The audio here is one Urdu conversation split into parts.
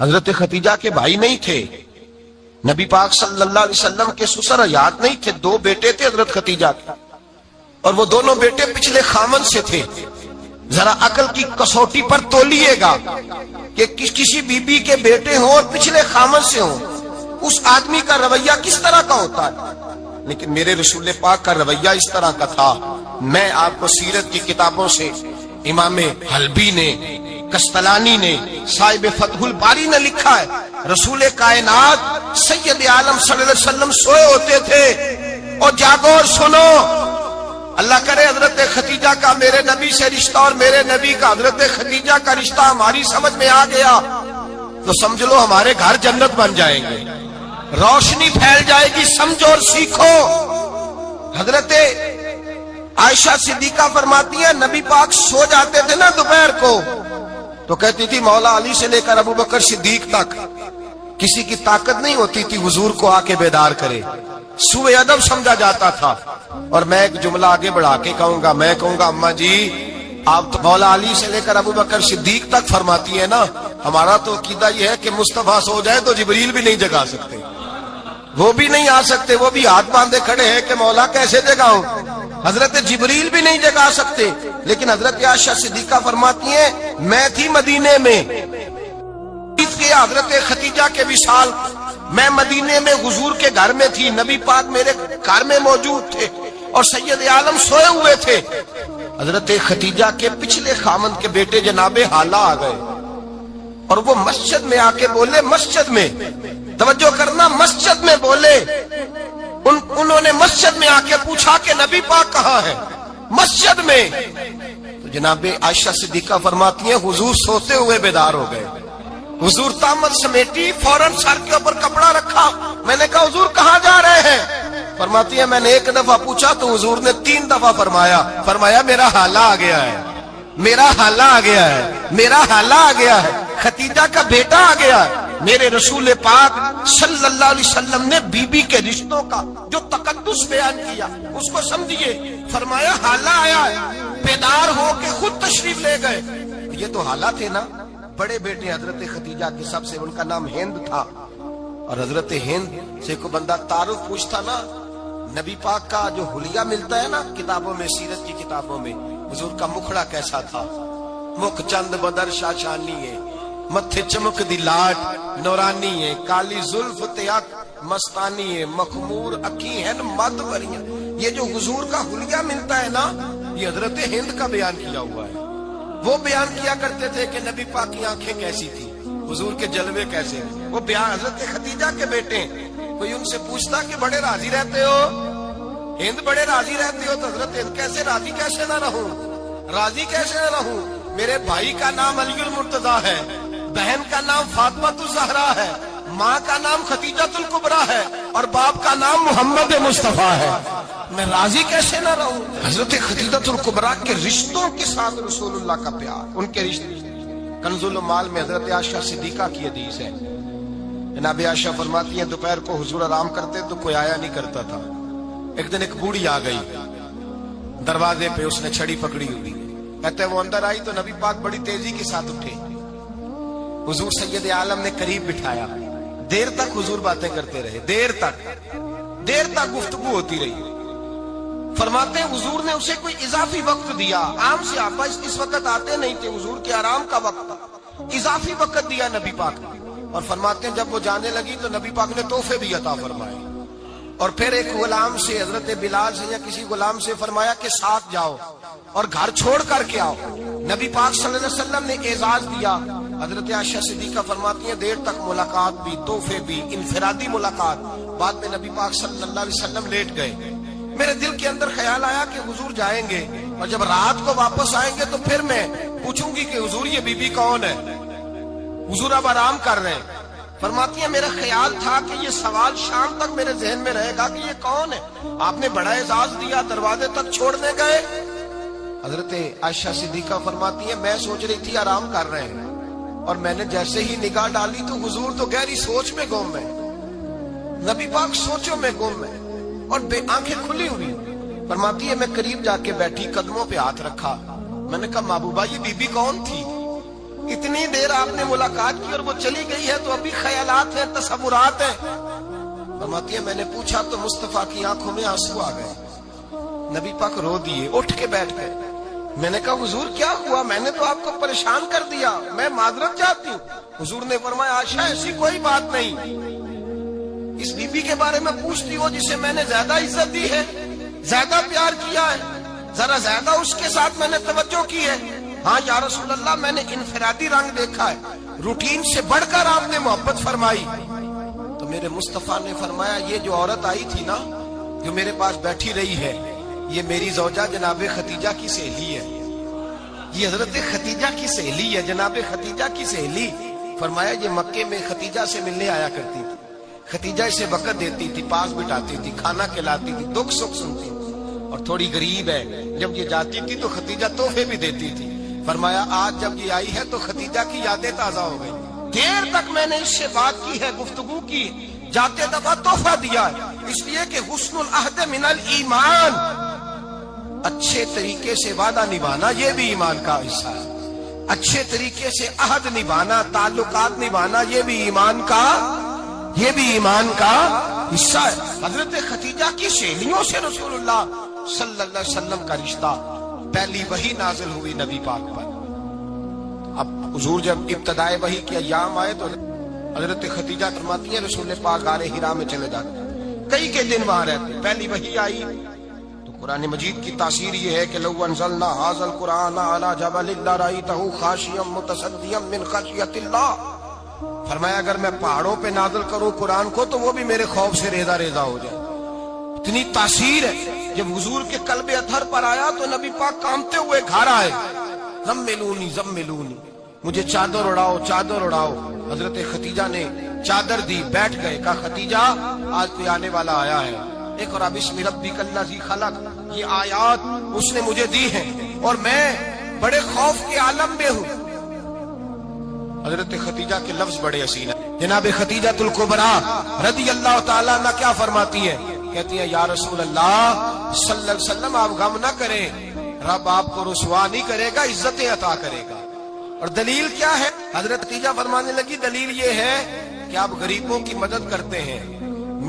حضرت خدیجہ کے بھائی نہیں تھے، نبی پاک صلی اللہ علیہ وسلم کے سسر حیات نہیں تھے، 2 بیٹے تھے حضرت خدیجہ کے، اور وہ دونوں بیٹے پچھلے خامن سے تھے۔ ذرا عقل کی کسوٹی پر تولیے گا کہ کسی بی بی کے بیٹے ہوں اور پچھلے خامن سے ہوں، اس آدمی کا رویہ کس طرح کا ہوتا ہے۔ لیکن میرے رسول پاک کا رویہ اس طرح کا تھا۔ میں آپ کو سیرت کی کتابوں سے امام حلبی نے، کستلانی نے، صاحب فتح الباری نے لکھا ہے، رسول کائنات سید عالم صلی اللہ علیہ وسلم سوئے ہوتے تھے اور جاگو اور سنو، اللہ کرے حضرت خدیجہ کا میرے نبی سے رشتہ اور میرے نبی کا حضرت خدیجہ کا رشتہ ہماری سمجھ میں آ گیا تو سمجھ لو ہمارے گھر جنت بن جائیں گے، روشنی پھیل جائے گی، سمجھو اور سیکھو۔ حضرت عائشہ صدیقہ فرماتی ہیں نبی پاک سو جاتے تھے نا دوپہر کو تو کہتی تھی مولا علی سے لے کر ابو بکر صدیق تک کسی کی طاقت نہیں ہوتی تھی حضور کو آ کے بیدار کرے، سوء ادب سمجھا جاتا تھا۔ اور میں ایک جملہ آگے بڑھا کے کہوں گا، میں کہوں گا اماں جی آپ تو مولا علی سے لے کر ابو بکر صدیق تک فرماتی ہے نا، ہمارا تو عقیدہ یہ ہے کہ مصطفیٰ سو جائے تو جبریل بھی نہیں جگا سکتے، وہ بھی نہیں آ سکتے، وہ بھی ہاتھ باندھے کھڑے ہیں کہ مولا کیسے جگاؤں، حضرت جبریل بھی نہیں جگا سکتے۔ لیکن حضرت عائشہ صدیقہ فرماتی ہیں میں تھی مدینے میں حضرت خدیجہ کے وصال، میں مدینے میں حضور کے گھر میں تھی، نبی پاک میرے گھر میں موجود تھے اور سید عالم سوئے ہوئے تھے۔ حضرت خدیجہ کے پچھلے خامند کے بیٹے جناب حالہ آ گئے اور وہ مسجد میں آ کے بولے، مسجد میں توجہ کرنا، مسجد میں بولے، انہوں نے مسجد میں آ کے پوچھا کہ نبی پاک کہاں ہے، مسجد میں۔ تو جناب عائشہ صدیقہ فرماتی ہیں حضور سوتے ہوئے بیدار ہو گئے، حضور طامت سمیٹی، فوراً سر کے اوپر کپڑا رکھا، میں نے کہا حضور کہاں جا رہے ہیں؟ فرماتی ہے میں نے 1 دفعہ پوچھا تو حضور نے 3 دفعہ فرمایا میرا حالہ آ گیا ہے، میرا حالہ آ گیا ہے، میرا حالہ آ گیا ہے، خدیجہ کا بیٹا آ گیا ہے۔ میرے رسول پاک صلی اللہ علیہ وسلم نے بی بی کے رشتوں کا جو تقدس بیان کیا اس کو سمجھیے، فرمایا حالہ آیا ہے، بیدار ہو کے خود تشریف لے گئے۔ یہ تو حالہ تھے نا، بڑے بیٹے حضرت خدیجہ کے سب سے، ان کا نام ہند تھا، اور حضرت ہند سے کوئی بندہ تعارف پوچھتا نا، نبی پاک کا جو حلیہ ملتا ہے نا کتابوں میں، سیرت کی کتابوں میں، حضور کا مکھڑا کیسا تھا، مکھ چند بدر شاشانی ہے، متھے چمک دی لاٹ نورانی ہے، کالی زلف تیاک مستانی ہے، مخمور اکی ہے مد بریاں۔ یہ جو حضور کا حلیہ ملتا ہے نا یہ حضرت ہند کا بیان کیا ہوا ہے۔ وہ بیان کیا کرتے تھے کہ نبی پاک کی آنکھیں کیسی تھی، حضور کے جلوے کیسے ہیں، وہ بیان حضرت خدیجہ کے بیٹے ہیں۔ کوئی ان سے پوچھتا کہ بڑے راضی رہتے ہو ہند، بڑے راضی رہتے ہو، تو حضرت ہند کیسے راضی کیسے نہ رہوں، راضی کیسے نہ رہوں، میرے بھائی کا نام علی المرتضیٰ ہے، بہن کا نام فاطمہ الزہرا ہے، ماں کا نام خدیجہ الکبریٰ ہے اور باپ کا نام محمد مصطفیٰ ہے، میں راضی کیسے نہ رہوں۔ حضرت خدیجہ الکبریٰ کے رشتوں کے ساتھ رسول اللہ کا پیار، ان کے رشتے۔ کنز المال میں حضرت عائشہ صدیقہ کی حدیث ہے، جناب عائشہ فرماتی ہیں دوپہر کو حضور آرام کرتے تو کوئی آیا نہیں کرتا تھا، ایک دن ایک بوڑھی آ گئی دروازے پہ، اس نے چھڑی پکڑی ہوئی، کہتے وہ اندر آئی تو نبی پاک بڑی تیزی کے ساتھ اٹھے، حضور سید عالم نے قریب بٹھایا، دیر تک حضور باتیں کرتے رہے، دیر تک گفتگو ہوتی رہی۔ فرماتے ہیں حضور نے اسے کوئی اضافی وقت دیا، عام سے آپا اس وقت آتے نہیں تھے، حضور کے آرام کا وقت تھا، اضافی وقت دیا نبی پاک نے۔ اور فرماتے ہیں جب وہ جانے لگی تو نبی پاک نے تحفے بھی عطا فرمائے، اور پھر ایک غلام سے، حضرت بلال سے یا کسی غلام سے فرمایا کہ ساتھ جاؤ اور گھر چھوڑ کر کے آؤ۔ نبی پاک صلی اللہ علیہ وسلم نے اعزاز دیا۔ حضرت عائشہ صدیقہ فرماتی ہیں دیر تک ملاقات بھی، تحفے بھی، انفرادی ملاقات۔ بعد میں نبی پاک صلی اللہ علیہ وسلم لیٹ گئے، میرے دل کے اندر خیال آیا کہ حضور جائیں گے اور جب رات کو واپس آئیں گے تو پھر میں پوچھوں گی کہ حضور یہ بی بی کون ہے، حضور اب آرام کر رہے ہیں۔ فرماتی ہیں میرا خیال تھا کہ یہ سوال شام تک میرے ذہن میں رہے گا کہ یہ کون ہے، آپ نے بڑا اعزاز دیا، دروازے تک چھوڑنے گئے۔ حضرت عائشہ صدیقہ فرماتی ہیں میں سوچ رہی تھی آرام کر رہے ہیں، اور میں نے جیسے ہی نگاہ ڈالی تو حضور تو گہری سوچ میں گم ہے، نبی پاک سوچوں میں گم ہے اور آنکھیں کھلی ہوئی۔ فرماتی ہے میں قریب جا کے بیٹھی، قدموں پہ ہاتھ رکھا، میں نے کہا محبوبہ یہ بی بی کون تھی، اتنی دیر آپ نے ملاقات کی اور وہ چلی گئی ہے تو ابھی خیالات ہیں، تصورات ہیں. فرماتی ہے میں نے پوچھا تو مصطفیٰ کی آنکھوں میں آنسو آ گئے. نبی پاک رو دیے، اٹھ کے بیٹھ گئے. میں نے کہا حضور کیا ہوا؟ میں نے تو آپ کو پریشان کر دیا، میں معذرت چاہتی ہوں. حضور نے فرمایا عائشہ ایسی کوئی بات نہیں، اس بی بی کے بارے میں پوچھتی ہو جسے میں نے زیادہ عزت دی ہے، زیادہ پیار کیا ہے، ذرا زیادہ اس کے ساتھ میں نے توجہ کی ہے. ہاں یا رسول اللہ میں نے انفرادی رنگ دیکھا ہے، روٹین سے بڑھ کر آپ نے محبت فرمائی. تو میرے مصطفیٰ نے فرمایا یہ جو عورت آئی تھی نا، جو میرے پاس بیٹھی رہی ہے، یہ میری زوجہ جناب ختیجہ کی سہیلی ہے. یہ حضرت ختیجہ کی سہیلی ہے، جناب ختیجہ کی سہیلی. فرمایا یہ مکے میں ختیجہ سے ملنے آیا کرتی تھی، ختیجہ اسے وقت دیتی تھی، پاس بٹھاتی تھی، کھانا کھلاتی تھی، دکھ سکھ سنتی تھی. اور تھوڑی غریب ہے، جب یہ جاتی تھی تو ختیجہ تحفے بھی دیتی تھی. فرمایا آج جب یہ آئی ہے تو ختیجہ کی یادیں تازہ ہو گئی. دیر تک میں نے اس سے بات کی ہے، گفتگو کی، جاتے دفعہ تحفہ دیا ہے، اس لیے کہ حسن العہد من الایمان، اچھے طریقے سے وعدہ نبھانا یہ بھی ایمان کا حصہ ہے. اچھے طریقے سے عہد نبھانا، تعلقات نبھانا یہ بھی ایمان کا حصہ ہے. حضرت ختیجہ کی سہیلیوں سے رسول اللہ صلی اللہ علیہ وسلم کا رشتہ، پہلی وحی نازل ہوئی نبی پاک پر. اب حضور جب ابتدائے وحی کے ایام آئے تو حضرت ختیجہ فرماتی ہے رسول پاک غار حرا میں چلے جاتے، کئی کے دن وہاں رہتے. پہلی وحی آئی تو قرآن مجید کی تاثیر یہ ہے کہ لو انزلنا ھذا القرآن علی جبل لرأیتہ خاشعا متصدعا من خشیۃ اللہ. فرمایا اگر میں پہاڑوں پہ نازل کروں قرآن کو تو وہ بھی میرے خوف سے ریزہ ریزہ ہو جائے. اتنی تاثیر ہے. جب حضور کے قلب اطہر پر آیا تو نبی پاک کامتے ہوئے گھر آئے، زملونی زملونی، مجھے چادر اڑاؤ چادر اڑاؤ. حضرت ختیجہ نے چادر دی، بیٹھ گئے. کہا ختیجہ آج کوئی آنے والا آیا ہے، اقرأ بسم ربک الذی خلق، یہ آیات اس نے مجھے دی ہیں اور میں بڑے خوف کے عالم میں ہوں. حضرت ختیجہ کے لفظ بڑے حسین ہیں. جناب ختیجہ الکبریٰ رضی اللہ تعالیٰ عنہ کیا فرماتی ہیں؟ کہتی ہیں یا رسول اللہ صلی اللہ علیہ وسلم آپ غم نہ کریں، رب آپ کو رسوا نہیں کرے گا، عزتیں عطا کرے گا. اور دلیل کیا ہے؟ حضرت ختیجہ فرمانے لگی دلیل یہ ہے کہ آپ غریبوں کی مدد کرتے ہیں،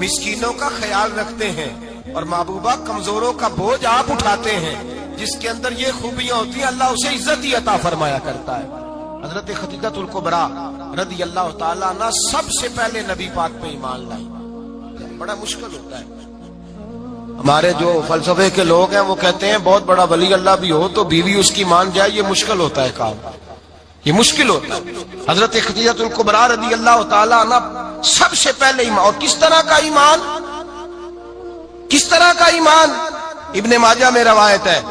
مسکینوں کا خیال رکھتے ہیں، اور محبوبہ کمزوروں کا بوجھ آپ اٹھاتے ہیں. جس کے اندر یہ خوبیاں ہوتی ہیں اللہ اسے عزت ہی عطا فرمایا کرتا ہے. حضرت ختیجہ الکبریٰ رضی اللہ تعالیٰ عنہ سب سے پہلے نبی پاک پہ ایمان لائی. بڑا مشکل ہوتا ہے. ہمارے جو فلسفے کے لوگ ہیں وہ کہتے ہیں بہت بڑا ولی اللہ بھی ہو تو بیوی اس کی مان جائے، یہ مشکل ہوتا ہے کام، یہ مشکل ہوتا ہے. حضرت ختیجہ الکبریٰ رضی اللہ تعالیٰ عنہ سب سے پہلے ایمان. اور کس طرح کا ایمان؟ کس طرح کا ایمان؟ ابن ماجہ میں روایت ہے،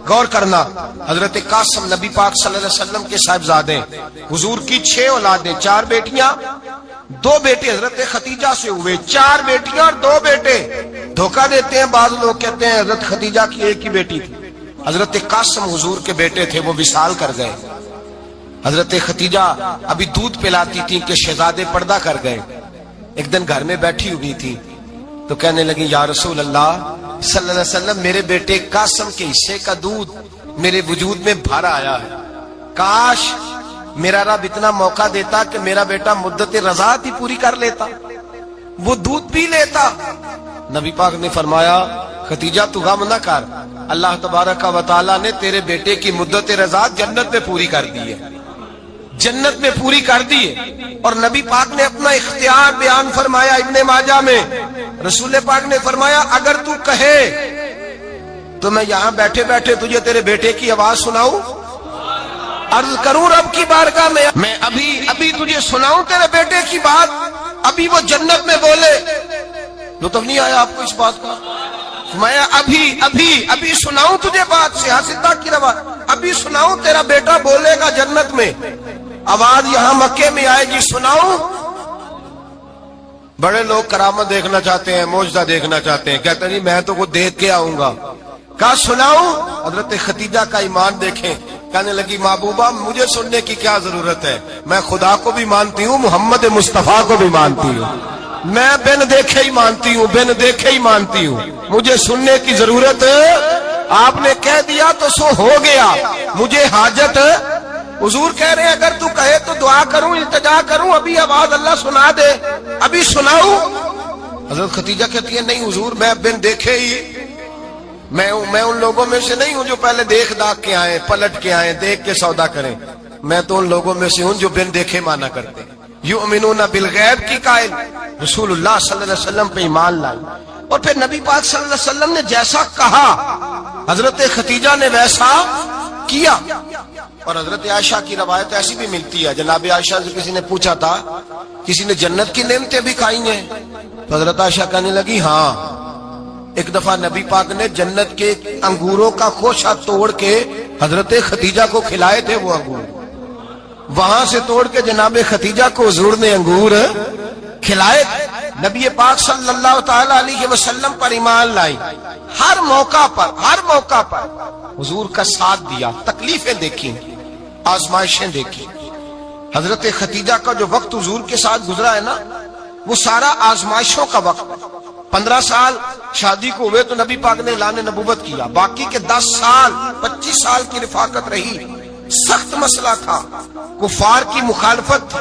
غور کرنا. حضرت قاسم نبی پاک صلی اللہ علیہ وسلم کے صاحبزادے، حضور کی 6 اولادیں، 4 بیٹیاں 2 بیٹے حضرت ختیجہ سے ہوئے، 4 بیٹیاں اور 2 بیٹے. دھوکہ دیتے ہیں بعض لوگ، کہتے ہیں حضرت ختیجہ کی ایک ہی بیٹی تھی. حضرت قاسم حضور کے بیٹے تھے، وہ وصال کر گئے. حضرت ختیجہ ابھی دودھ پلاتی تھی کہ شہزادے پردہ کر گئے. ایک دن گھر میں بیٹھی ہوئی تھی تو کہنے لگی یا رسول اللہ صلی اللہ علیہ وسلم میرے بیٹے قاسم کے حصے کا دودھ میرے وجود میں بھر آیا ہے، کاش میرا رب اتنا موقع دیتا کہ میرا بیٹا مدت رضاعت ہی پوری کر لیتا، وہ دودھ پی لیتا. نبی پاک نے فرمایا ختیجہ تو غم نہ کر، اللہ تبارک و تعالیٰ نے تیرے بیٹے کی مدت رضاعت جنت میں پوری کر دی ہے، جنت میں پوری کر دی ہے. اور نبی پاک نے اپنا اختیار بیان فرمایا ابن ماجہ میں. رسول پاک نے فرمایا اگر تو کہے تو میں یہاں بیٹھے بیٹھے تجھے تیرے بیٹے کی آواز سناؤں، عرض کروں رب کی بارگاہ میں ابھی تجھے سناؤں تیرے بیٹے کی بات، ابھی وہ جنت میں بولے. لطف نہیں آیا آپ کو اس بات کا؟ میں ابھی سناؤں تجھے بات، سیاستہ کی روایت، ابھی سناؤں تیرا بیٹا بولے گا جنت میں، آواز یہاں مکے میں آئے گی، سناؤں. بڑے لوگ کرامت دیکھنا چاہتے ہیں، معجزہ دیکھنا چاہتے ہیں، کہتے ہیں میں تو وہ دیکھ کے آؤں گا. کہا سناؤں. حضرت ختیجہ کا ایمان دیکھیں، کہنے لگی محبوبہ مجھے سننے کی کیا ضرورت ہے، میں خدا کو بھی مانتی ہوں، محمد مصطفیٰ کو بھی مانتی ہوں، میں بن دیکھے ہی مانتی ہوں، بن دیکھے ہی مانتی ہوں، مجھے سننے کی ضرورت آپ نے کہہ دیا تو سو ہو گیا، مجھے حاجت حضور کہہ رہے ہیں اگر تو کہے تو دعا کروں، التجا کروں، ابھی آواز اللہ سنا دے، ابھی سناؤں؟ حضرت ختیجہ کہتی ہے نہیں حضور، میں بن دیکھے ہی میں ان لوگوں میں سے نہیں ہوں جو پہلے دیکھ داکھ کے آئے، پلٹ کے آئے، دیکھ کے سودا کریں، میں تو ان لوگوں میں سے ہوں جو بن دیکھے مانا کرتے، یؤمنون بالغیب کی قائل، رسول اللہ صلی اللہ علیہ وسلم پہ ایمان لائے۔ اور پھر نبی پاک صلی اللہ علیہ وسلم نے جیسا کہا حضرت ختیجہ نے ویسا کیا۔ اور حضرت عائشہ کی روایت ایسی بھی ملتی ہے، جناب عائشہ سے کسی نے پوچھا تھا کسی نے جنت کی نعمتیں بھی کھائی ہیں؟ تو حضرت عائشہ کہنے لگی ہاں، ایک دفعہ نبی پاک نے جنت کے انگوروں کا خوشہ توڑ کے حضرت ختیجہ کو کھلائے تھے، وہ انگور وہاں سے توڑ کے جناب ختیجہ کو حضور نے انگور کھلائے تھے۔ نبی پاک صلی اللہ تعالی علیہ وسلم پر ایمان لائی، ہر موقع پر حضور کا ساتھ دیا، تکلیفیں دیکھی، آزمائشیں دیکھی۔ حضرت ختیجہ کا جو وقت حضور کے ساتھ گزرا ہے نا، وہ سارا آزمائشوں کا وقت۔ 15 سال شادی کو ہوئے تو نبی پاک نے اعلان نبوت کیا، باقی کے 10 سال 25 سال کی رفاقت رہی، سخت مسئلہ تھا، کفار کی مخالفت تھی،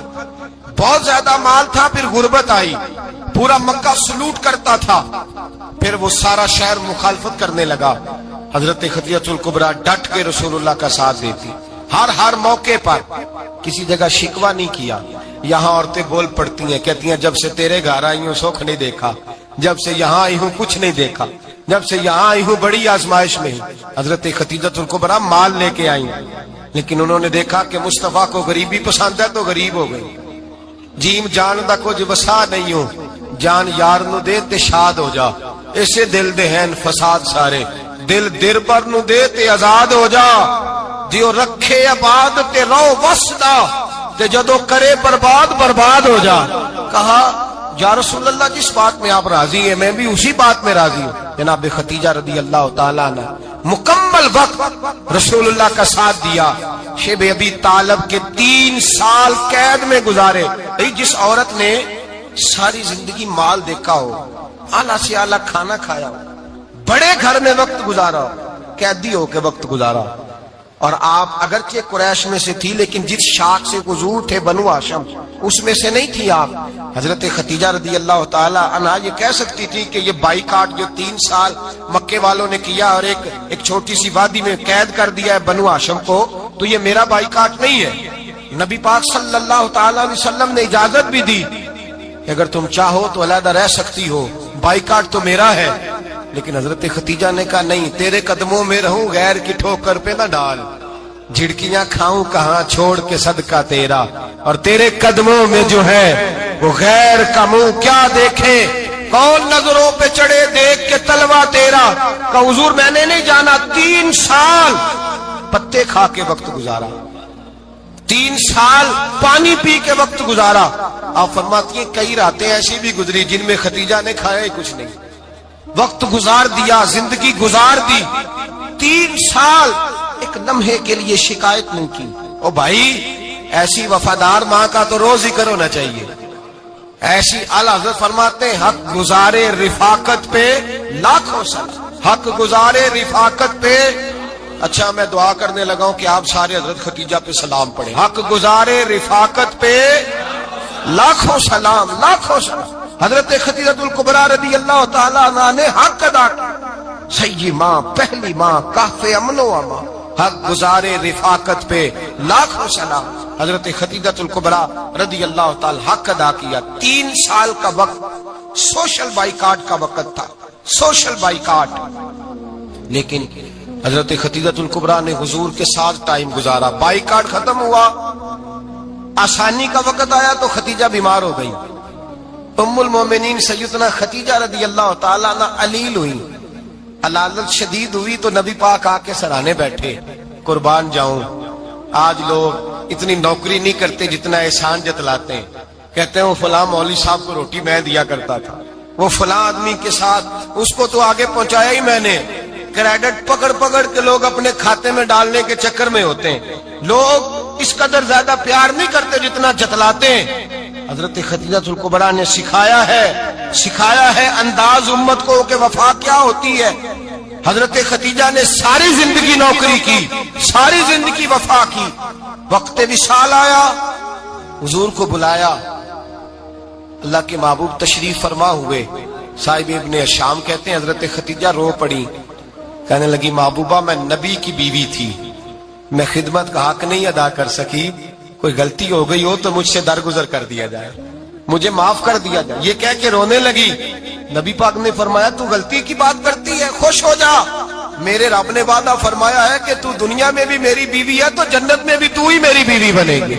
بہت زیادہ مال تھا، پھر غربت آئی، پورا مکہ سلوٹ کرتا تھا، پھر وہ سارا شہر مخالفت کرنے لگا۔ حضرت خدیجہ الکبریٰ ڈٹ کے رسول اللہ کا ساتھ دیتی، ہر موقع پر کسی جگہ شکوہ نہیں کیا۔ یہاں عورتیں بول پڑتی ہیں، کہتی ہیں جب سے تیرے گھر آئی ہوں سکھ نہیں دیکھا، جب سے یہاں آئی ہوں کچھ نہیں دیکھا، جب سے یہاں آئی ہوں بڑی آزمائش میں ہوں۔ حضرت خدیجہ الکبریٰ مال لے کے آئی، لیکن انہوں نے دیکھا کہ مصطفیٰ کو غریبی پسند ہے تو غریب ہو گئی۔ جیم جان دا کچھ وسا نہیں ہو، جان یار نو دے تے شاد ہو جا، ایسے دل دے ہیں فساد سارے، دل در پر نو دے تے آزاد ہو جا، دیو رکھے آباد تے رو وسدا تے جدو کرے برباد ہو جا۔ کہا یا رسول اللہ جس بات میں آپ راضی ہیں میں بھی اسی بات میں راضی ہوں۔ جناب ختیجہ رضی اللہ تعالیٰ عنہ مکمل وقت رسول اللہ کا ساتھ دیا۔ شیب ابی طالب کے 3 سال قید میں گزارے۔ جس عورت نے ساری زندگی مال دیکھا ہو، اعلیٰ سے اعلیٰ کھانا کھایا ہو، بڑے گھر میں وقت گزارا ہو، قیدی ہو کے وقت گزارا، اور آپ اگرچہ قریش میں سے تھی لیکن جس شاخ سے حضور تھے بنو ہاشم اس میں سے نہیں تھی آپ۔ حضرت ختیجہ رضی اللہ تعالی عنہا یہ کہہ سکتی تھی کہ یہ بائیکاٹ جو 3 سال مکے والوں نے کیا اور ایک چھوٹی سی وادی میں قید کر دیا ہے بنو ہاشم کو، تو یہ میرا بائیکاٹ نہیں ہے۔ نبی پاک صلی اللہ تعالی علیہ وسلم نے اجازت بھی دی کہ اگر تم چاہو تو علیحدہ رہ سکتی ہو، بائیکاٹ تو میرا ہے۔ لیکن حضرت ختیجہ نے کہا نہیں، تیرے قدموں میں رہوں، غیر کی ٹھوکر پہ نہ ڈال، جھڑکیاں کھاؤں کہاں چھوڑ کے صدقہ تیرا، اور تیرے قدموں میں جو ہے وہ غیر کا منہ کیا دیکھے، کون نظروں پہ چڑھے دیکھ کے تلوا تیرا۔ کہ حضور میں نے نہیں جانا، 3 سال پتے کھا کے وقت گزارا، 3 سال پانی پی کے وقت گزارا۔ آپ فرماتی ہیں کئی راتیں ایسی بھی گزری جن میں ختیجہ نے کھایا ہی کچھ نہیں، وقت گزار دیا، زندگی گزار دی۔ 3 سال ایک لمحے کے لیے شکایت نہیں کی۔ او بھائی ایسی وفادار ماں کا تو روز ذکر ہونا چاہیے۔ ایسی اعلیٰ حضرت فرماتے ہیں حق گزارے رفاقت پہ لاکھوں سلام، حق گزارے رفاقت پہ۔ اچھا میں دعا کرنے لگا ہوں کہ آپ سارے حضرت ختیجہ پہ سلام پڑھیں۔ حق گزارے رفاقت پہ لاکھوں سلام، لاکھوں سلام۔ حضرت ختیجہ الکبریٰ رضی اللہ تعالیٰ عنہ نے حق ادا کیا، سیدی ماں، پہلی ماں، کہف امن و امان، حق گزارے رفاقت پہ لاکھوں سلام۔ حضرت ختیجہ الکبریٰ رضی اللہ تعالی حق ادا کیا۔ 3 سال کا وقت سوشل بائیکاٹ کا وقت تھا، سوشل بائیکاٹ۔ لیکن حضرت ختیجہ الکبریٰ نے حضور کے ساتھ ٹائم گزارا، بائیکاٹ ختم ہوا، آسانی کا وقت آیا تو ختیجہ بیمار ہو گئی۔ ام المومنین سیدنا ختیجہ رضی اللہ تعالیٰ عنہ علیل ہوئی، علالت شدید ہوئی تو نبی پاک آ کے سرانے بیٹھے، قربان جاؤں آج لوگ اتنی نوکری نہیں کرتے جتنا احسان جتلاتے ہیں۔ کہتے ہیں وہ فلاں مولوی صاحب کو روٹی میں دیا کرتا تھا، وہ فلاں آدمی کے ساتھ اس کو تو آگے پہنچایا ہی میں نے۔ کریڈٹ پکڑ پکڑ کے لوگ اپنے کھاتے میں ڈالنے کے چکر میں ہوتے ہیں، لوگ اس قدر زیادہ پیار نہیں کرتے جتنا جتلاتے ہیں۔ حضرت ختیجہ الکبریٰ نے سکھایا ہے انداز امت کو کہ وفا کیا ہوتی ہے۔ حضرت ختیجہ نے ساری زندگی نوکری کی، ساری زندگی وفا کی، وقت وصال آیا، حضور کو بلایا، اللہ کے محبوب تشریف فرما ہوئے۔ صاحب ابن شام کہتے ہیں حضرت ختیجہ رو پڑی، کہنے لگی محبوبہ میں نبی کی بیوی تھی، میں خدمت کا حق نہیں ادا کر سکی، کوئی غلطی ہو گئی ہو تو مجھ سے درگزر کر دیا جائے، مجھے معاف کر دیا جائے۔ یہ کہہ کے رونے لگی۔ نبی پاک نے فرمایا تو غلطی کی بات کرتی ہے، خوش ہو جا، میرے رب نے وعدہ فرمایا ہے کہ تو دنیا میں بھی میری بیوی ہے تو جنت میں بھی تو ہی میری بیوی بنے گی۔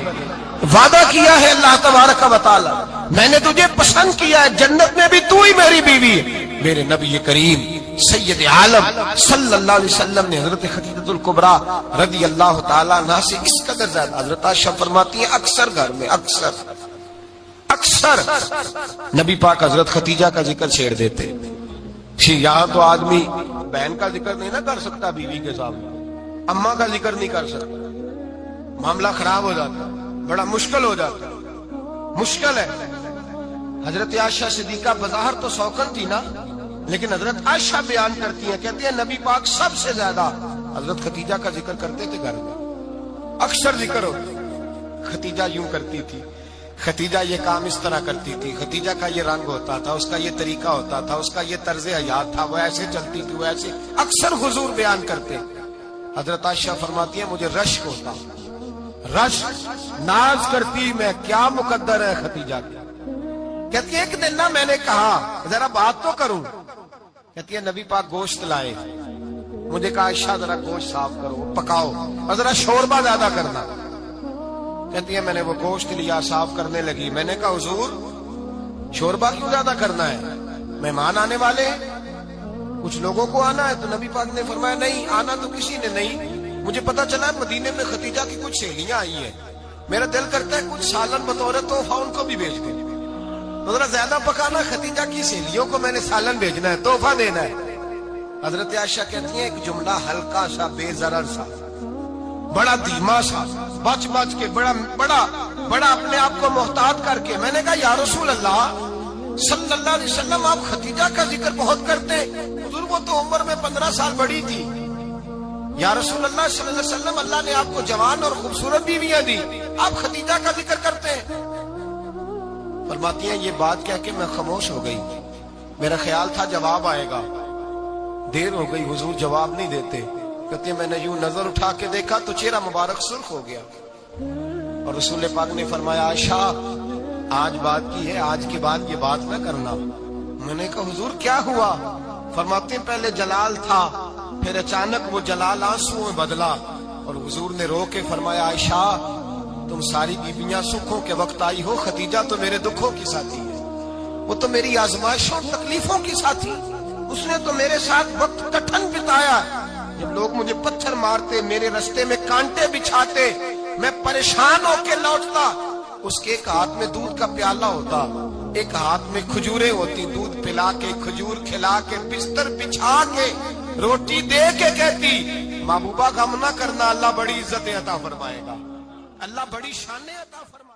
وعدہ کیا ہے اللہ تبارک و تعالی، میں نے تجھے پسند کیا ہے، جنت میں بھی تو ہی میری بیوی ہے۔ میرے نبی کریم سید عالم صلی اللہ علیہ وسلم نے حضرت خدیجہ الکبریٰ رضی اللہ تعالیٰ عنہ سے اس قدر زیادہ، حضرت عائشہ فرماتی ہیں اکثر گھر میں اکثر نبی پاک حضرت خدیجہ کا ذکر چھیڑ دیتے۔ یہاں تو آدمی بہن کا ذکر نہیں نہ کر سکتا، بیوی کے سامنے اماں کا ذکر نہیں کر سکتا، معاملہ خراب ہو جاتا، بڑا مشکل ہو جاتا، مشکل ہے۔ حضرت عائشہ صدیقہ بظاہر تو سوکن تھی نا، لیکن حضرت عائشہ بیان کرتی ہیں، کہتی ہیں نبی پاک سب سے زیادہ حضرت خدیجہ کا ذکر کرتے تھے گھر میں، اکثر ذکر ہوتا۔ خدیجہ یوں کرتی تھی، خدیجہ یہ کام اس طرح کرتی تھی، خدیجہ کا یہ رنگ ہوتا تھا، اس کا یہ طریقہ ہوتا تھا، اس کا یہ طرز حیات تھا، وہ ایسے چلتی تھی، وہ ایسے، اکثر حضور بیان کرتے۔ حضرت عائشہ فرماتی ہیں مجھے رشک ہوتا، رشک، ناز کرتی میں، کیا مقدر ہے خدیجہ کی۔ کہتی ہے ایک دن نا میں نے کہا ذرا بات تو کروں، کہتی ہے نبی پاک گوشت لائے، مجھے کہا عائشہ ذرا گوشت صاف کرو، پکاؤ اور ذرا شوربہ زیادہ کرنا۔ کہتی ہے میں نے وہ گوشت لیا، صاف کرنے لگی، میں نے کہا حضور شوربہ کیوں زیادہ کرنا ہے، مہمان آنے والے ہیں، کچھ لوگوں کو آنا ہے۔ تو نبی پاک نے فرمایا نہیں، آنا تو کسی نے نہیں، مجھے پتا چلا مدینے میں خدیجہ کی کچھ سہیلیاں آئی ہیں، میرا دل کرتا ہے کچھ سالن بطور تحفہ ان کو بھی بھیج دیں، تو ذرا زیادہ پکانا، خدیجہ کی سہیلیوں کو میں نے سالن بھیجنا ہے، تحفہ دینا ہے۔ حضرت عائشہ کہتی ہیں ایک جملہ ہلکا سا، بے ضرر سا، بڑا دھیما سا، بچ بچ کے، بڑا اپنے آپ کو محتاط کر کے، میں نے کہا یا رسول اللہ صلی اللہ علیہ وسلم آپ خدیجہ کا ذکر بہت کرتے، حضور وہ تو عمر میں 15 سال بڑی تھی، یا رسول اللہ صلی اللہ علیہ وسلم اللہ نے آپ کو جوان اور خوبصورت بیویاں دی، آپ خدیجہ کا ذکر کرتے ہیں۔ فرماتی ہیں یہ بات کہہ کے میں خاموش ہو گئی، میرا خیال تھا جواب آئے گا، دیر ہو گئی، حضور جواب نہیں دیتے۔ کہتے ہیں میں نے یوں نظر اٹھا کے دیکھا تو چہرہ مبارک سرخ ہو گیا، اور رسول پاک نے فرمایا عائشہ آج بات کی ہے، آج کے بعد یہ بات نہ کرنا۔ میں نے کہا حضور کیا ہوا؟ فرماتے ہیں پہلے جلال تھا، پھر اچانک وہ جلال آنسو میں بدلا، اور حضور نے رو کے فرمایا عائشہ تم ساری بیویاں سکھوں کے وقت آئی ہو، خدیجہ تو میرے دکھوں کی ساتھی ہے، وہ تو میری آزمائشوں تکلیفوں کی ساتھی، اس نے تو میرے ساتھ وقت کٹھن بتایا، جب لوگ مجھے پتھر مارتے، میرے رستے میں کانٹے بچھاتے، میں پریشان ہو کے لوٹتا، اس کے ایک ہاتھ میں دودھ کا پیالہ ہوتا، ایک ہاتھ میں کھجوریں ہوتی، دودھ پلا کے، کھجور کھلا کے، بستر بچھا کے، روٹی دے کے کہتی محبوبہ غم نہ کرنا، اللہ بڑی عزتیں عطا فرمائے گا، اللہ بڑی شانیں عطا فرمائے گا۔